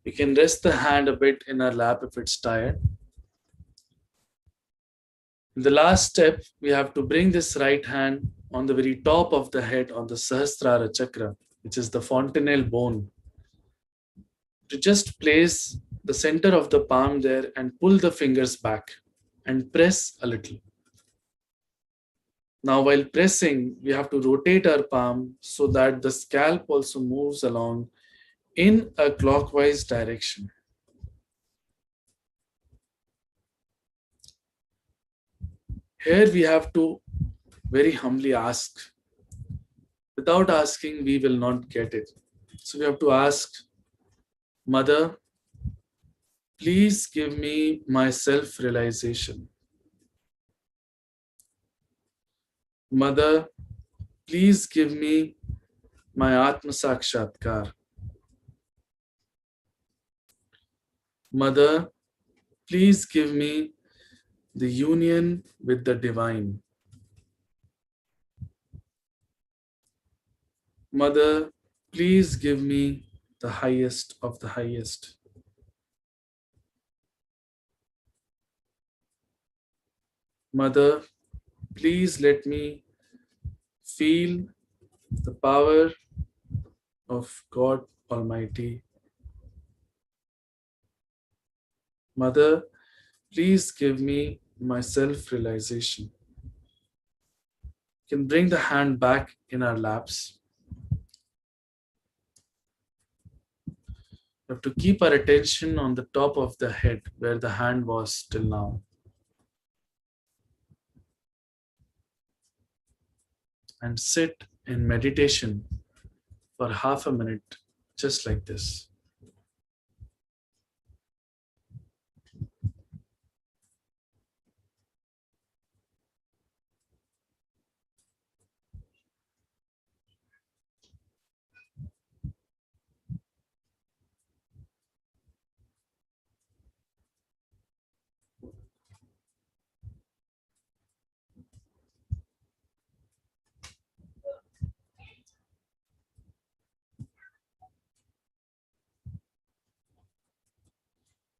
We can rest the hand a bit in our lap if it's tired. In the last step, we have to bring this right hand on the very top of the head on the Sahasrara chakra, which is the fontanelle bone. To just place the center of the palm there and pull the fingers back and press a little. Now, while pressing, we have to rotate our palm so that the scalp also moves along in a clockwise direction. Here we have to very humbly ask. Without asking, we will not get it. So we have to ask, Mother, please give me my self-realization. Mother, please give me my Atma Sakshatkar. Mother, please give me the union with the divine. Mother, please give me the highest of the highest. Mother, please let me feel the power of God Almighty. Mother, please give me my self-realization. You can bring the hand back in our laps. We have to keep our attention on the top of the head where the hand was till now. And sit in meditation for half a minute, just like this.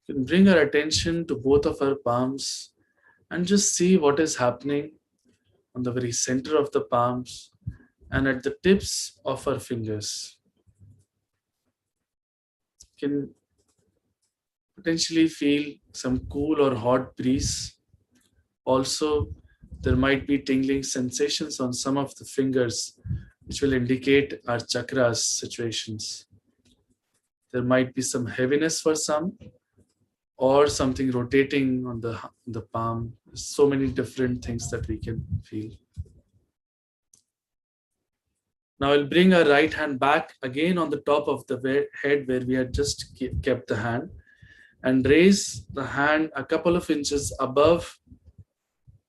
We can bring our attention to both of our palms and just see what is happening on the very center of the palms and at the tips of our fingers. You can Potentially feel some cool or hot breeze. Also, there might be tingling sensations on some of the fingers, which will indicate our chakras situations. There might be some heaviness for some, or something rotating on the palm. So many different things that we can feel. Now I'll bring our right hand back again on the top of the head where we had just kept the hand, and raise the hand a couple of inches above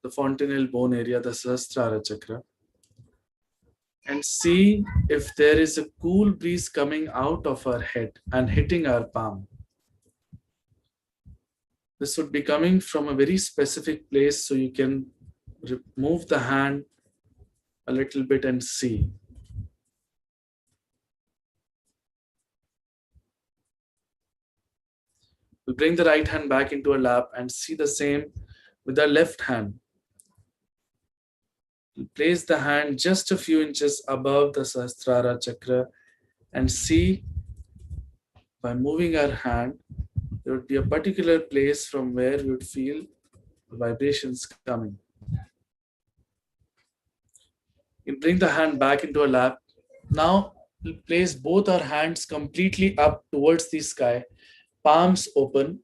the fontanelle bone area, the Sahasrara chakra, and see if there is a cool breeze coming out of our head and hitting our palm. This would be coming from a very specific place, so you can move the hand a little bit and see. We'll bring the right hand back into our lap and see the same with our left hand. We'll place the hand just a few inches above the Sahasrara chakra and see, by moving our hand, there would be a particular place from where we would feel the vibrations coming. We'll bring the hand back into our lap. Now we'll place both our hands completely up towards the sky, palms open,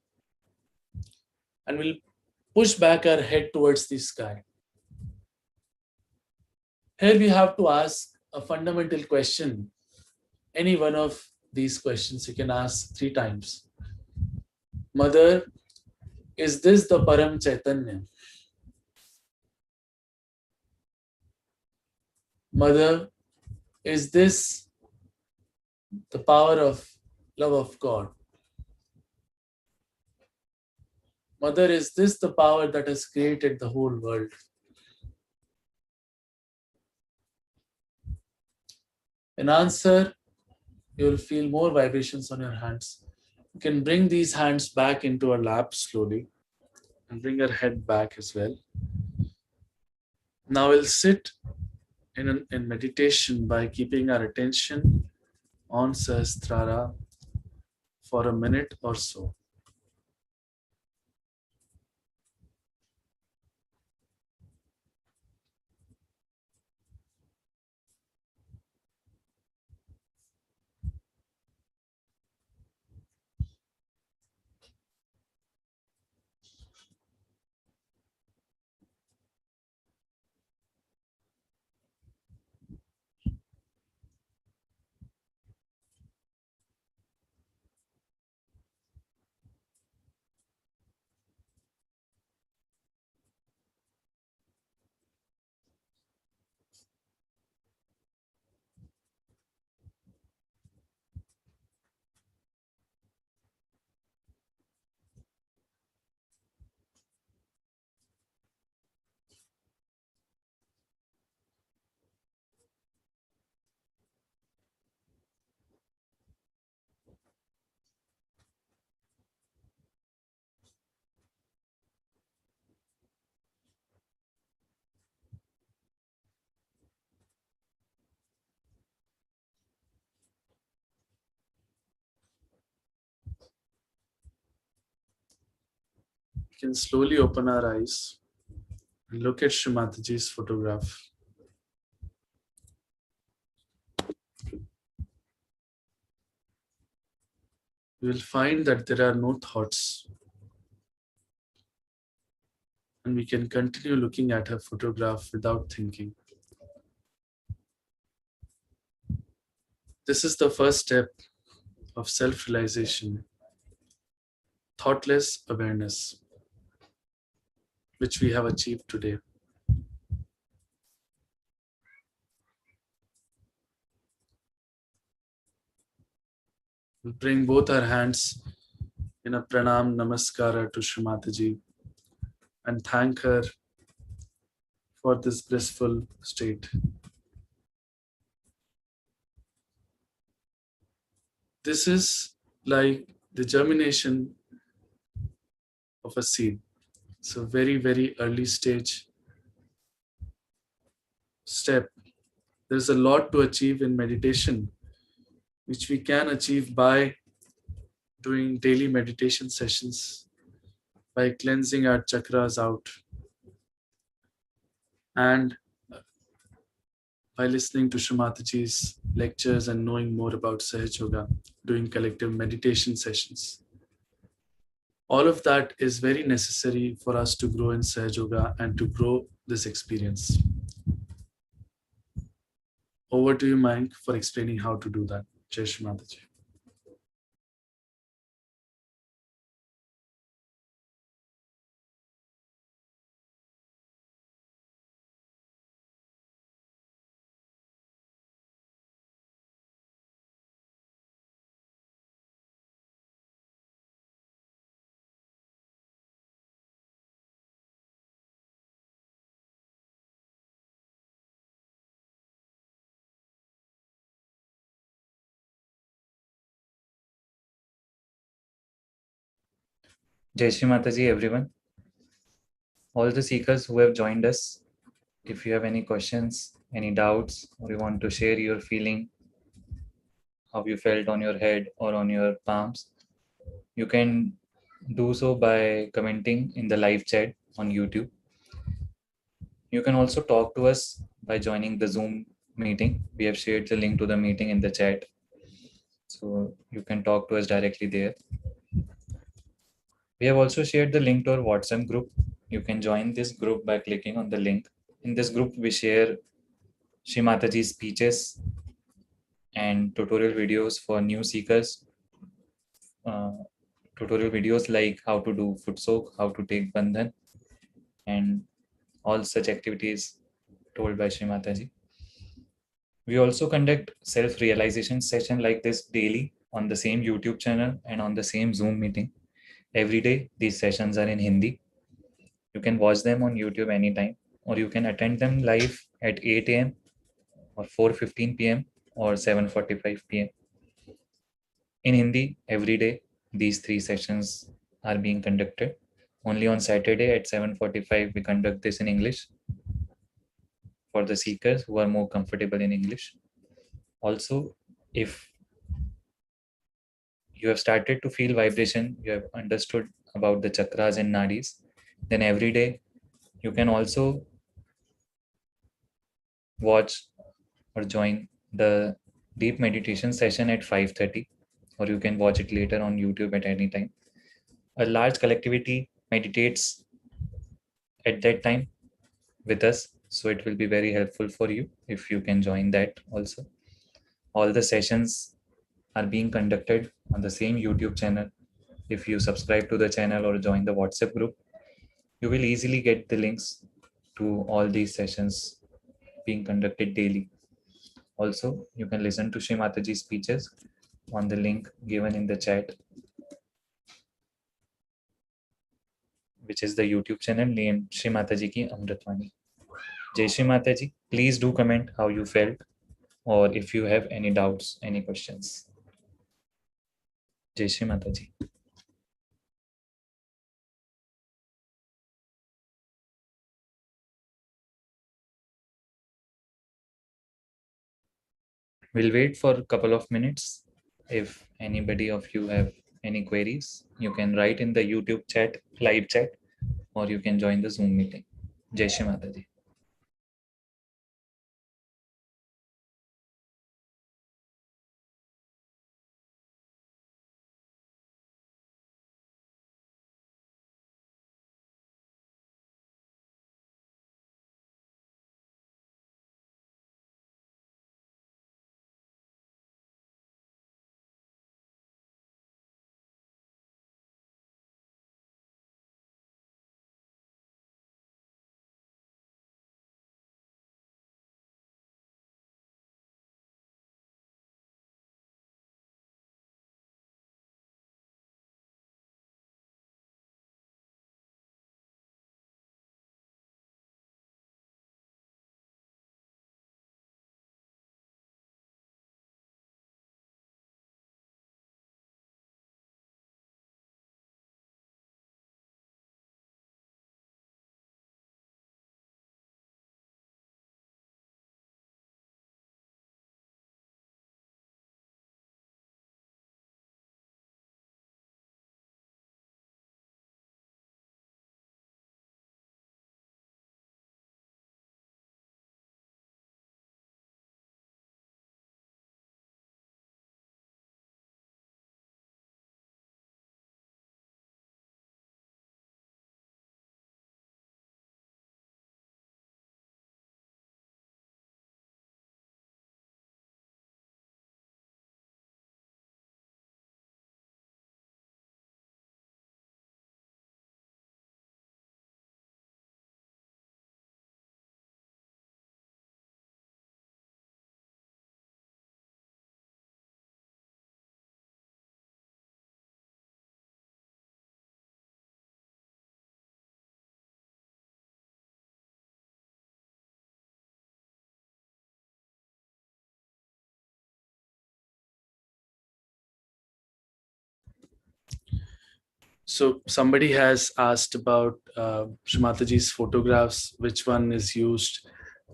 and we'll push back our head towards the sky. Here we have to ask a fundamental question. Any one of these questions you can ask 3 times. Mother, is this the Param Chaitanya? Mother, is this the power of love of God? Mother, is this the power that has created the whole world? In answer, you will feel more vibrations on your hands. You can bring these hands back into our lap slowly and bring our head back as well. Now we'll sit in meditation by keeping our attention on Sahasrara for a minute or so. We can slowly open our eyes and look at Shree Mataji's photograph. You will find that there are no thoughts, and we can continue looking at her photograph without thinking. This is the first step of self-realization, thoughtless awareness, which we have achieved today. We'll bring both our hands in a pranam namaskara to Shree Mataji and thank her for this blissful state. This is like the germination of a seed. It's a very, very early stage step. There's a lot to achieve in meditation, which we can achieve by doing daily meditation sessions, by cleansing our chakras out, and by listening to Shree Mataji's lectures and knowing more about Sahaja Yoga, doing collective meditation sessions. All of that is very necessary for us to grow in Sahaja Yoga and to grow this experience. Over to you, Mayank, for explaining how to do that. Jai Shri Mataji. Jai Shri Mataji, everyone. All the seekers who have joined us, if you have any questions, any doubts, or you want to share your feeling, how you felt on your head or on your palms, you can do so by commenting in the live chat on YouTube. You can also talk to us by joining the Zoom meeting. We have shared the link to the meeting in the chat. So you can talk to us directly there. We have also shared the link to our WhatsApp group. You can join this group by clicking on the link. In this group, we share Shree Mataji's speeches and tutorial videos for new seekers. Uh, Tutorial videos like how to do foot soak, how to take bandhan, and all such activities told by Shree Mataji. We also conduct self-realization session like this daily on the same YouTube channel and on the same Zoom meeting. Every day, these sessions are in Hindi. You can watch them on YouTube anytime, or you can attend them live at 8 a.m. or 4:15 p.m. or 7:45 p.m. In Hindi, every day, these three sessions are being conducted. Only on Saturday at 7:45, we conduct this in English for the seekers who are more comfortable in English. Also, if you have started to feel vibration, you have understood about the chakras and nadis, then every day you can also watch or join the deep meditation session at 5:30, or you can watch it later on YouTube at any time. A large collectivity meditates at that time with us, so it will be very helpful for you if you can join that also. All the sessions are being conducted on the same YouTube channel. If you subscribe to the channel or join the WhatsApp group, you will easily get the links to all these sessions being conducted daily. Also, you can listen to Shree Mataji's speeches on the link given in the chat, which is the YouTube channel named Shree Mataji Ki Amritwani. Jai Shri Mataji, please do comment how you felt or if you have any doubts, any questions. Jai Shri Mataji. We'll wait for a couple of minutes. If anybody of you have any queries, you can write in the YouTube chat, live chat, or you can join the Zoom meeting. Jai Shri Mataji. So somebody has asked about Shree Mataji's photographs, which one is used,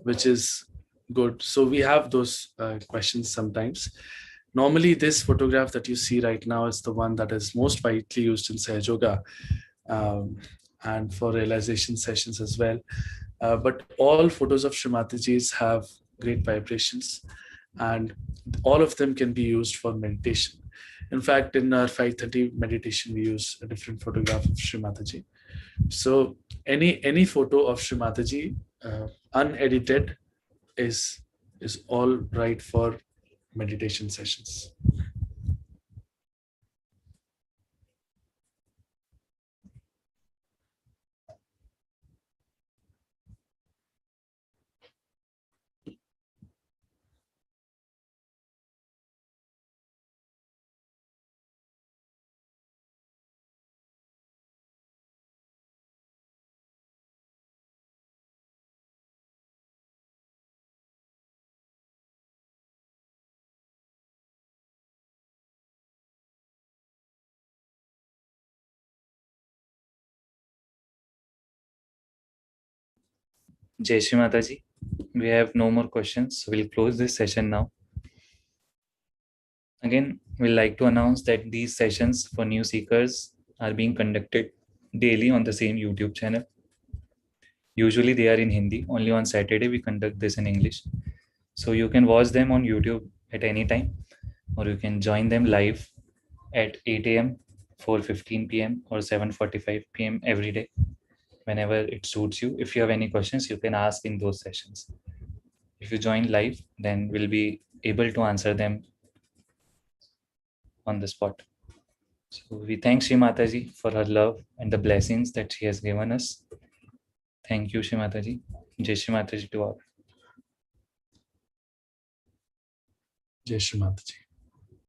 which is good. So we have those questions sometimes. Normally, this photograph that you see right now is the one that is most widely used in Sahaja, um, and for realization sessions as well. But all photos of Shree Mataji's have great vibrations, and all of them can be used for meditation. In fact, in our 5:30 meditation, we use a different photograph of Shree Mataji. So any photo of Shree Mataji, unedited, is all right for meditation sessions. Jai Shri Mataji. We have no more questions. So we'll close this session now. Again, we'd like to announce that these sessions for new seekers are being conducted daily on the same YouTube channel. Usually they are in Hindi. Only on Saturday we conduct this in English. So you can watch them on YouTube at any time, or you can join them live at 8 a.m., 4:15 p.m., or 7:45 p.m. every day, whenever it suits you. If you have any questions, you can ask in those sessions. If you join live, then we'll be able to answer them on the spot. So we thank Shree Mataji for her love and the blessings that she has given us. Thank you, Shree Mataji. Jai Shri Mataji to all. Jai Shri Mataji.